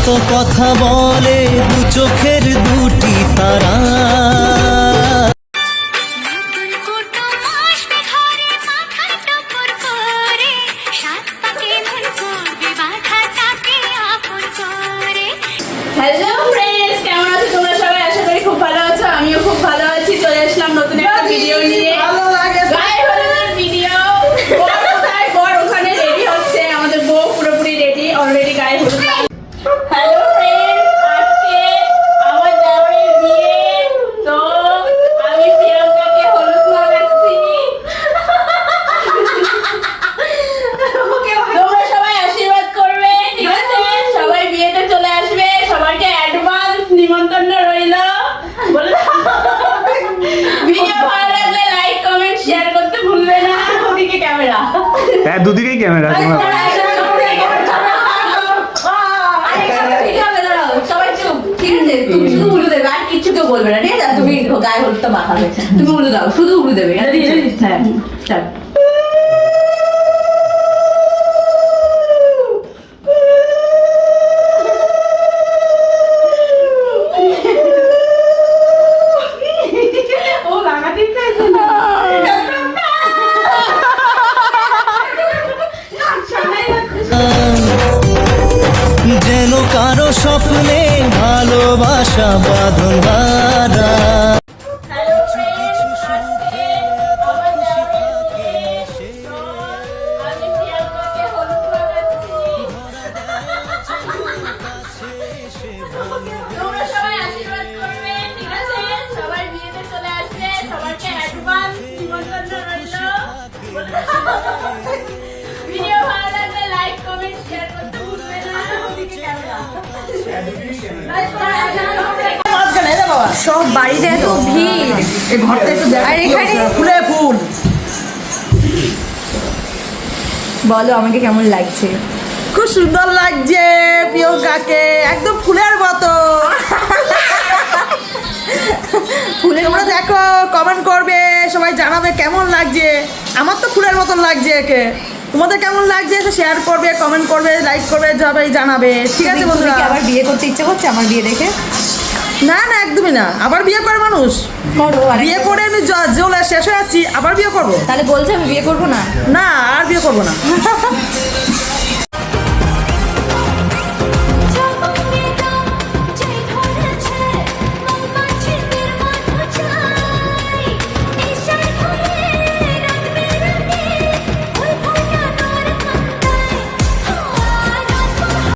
কত কথা বলে দু চোখের দুটি তারা। হ্যালো ফ্রেন্ডস, কেমন আছো তোমরা সবাই? আশা করি খুব ভালো আছো। আমিও খুব ভালো আছি। চলে আসলাম নতুন একটা ভিডিও নিয়ে। গায়ে হলুদের ভিডিও। বর কোথায়? বর ওখানে রেডি হচ্ছে। আমাদের বউ পুরোপুরি রেডি, অলরেডি গায়ে হলুদ। হ্যালো ফ্রেন্ডস, আজকে আমার দেওরের বিয়ে। তো আমি প্রিয়াঙ্কাকে হলুদ লাগাচ্ছি। তোমরা সবাই আশীর্বাদ করবে, ঠিক আছে? সবাই বিয়েতে চলে আসবে। সবাইকে অ্যাডভান্স নিমন্ত্রণ রইল। ভিডিও ভালো লাগলে লাইক কমেন্ট শেয়ার করতে ভুলবে না। ওদিকে ক্যামেরা, হ্যাঁ দুদিকেই ক্যামেরা। সবাই চুপ, ঠিক আছে? তুমি শুধু উলু দেবে, আর কিচ্ছু কেউ বলবে না, ঠিক আছে? তুমি গায়ে হলুদটা মাখাবে, তুমি উলু দাও, শুধু উলু দেবে। হ্যাঁ, স্টার্ট। ও লাগাতে চাইছে না। যেন কারো স্বপ্নে ভালোবাসা বাঁধন বাঁধা। হ্যালো ফ্রেন্ডস, আজকে আমার দেওরের বিয়ে। তো আমি প্রিয়াঙ্কাকে হলুদ লাগাচ্ছি। তোমরা সবাই আশীর্বাদ করবে, ঠিক আছে? সবাই বিয়েতে চলে আসবে। সবাইকে অ্যাডভান্স নিমন্ত্রণ রইল। ভিডিও ভালো লাগলে লাইক কমেন্ট শেয়ার করতে ভুলবে না। ওদিকে ক্যামেরা। সব বাড়িতে এত ভিড়, এই ঘরটা একটু দেখ, আর এখানে ফুলে ফুল। বলো আমাকে কেমন লাগছে? খুব সুন্দর লাগছে প্রিয়ঙ্কাকে, একদম ফুলের মতো। ফুলের তোমরা দেখো, কমেন্ট করবে, সবাই জানাবে কেমন লাগছে। আমার তো ফুলের মতন লাগছে একে। তোমাদের কেমন লাগছে শেয়ার করবে, কমেন্ট করবে, লাইক করবে, সবাই জানাবে, ঠিক আছে তুমি বন্ধুরা? কি আবার বিয়ে করতে ইচ্ছে করছে আমার বিয়ে দেখে? না না, একদমই না। আবার বিয়ে করে মানুষ? করো, বিয়ে করে আমি জ্বলে শেষ হয়ে যাচ্ছি, আবার বিয়ে করবো? তাহলে বলছে আমি বিয়ে করবো না? না, আর বিয়ে করবো না।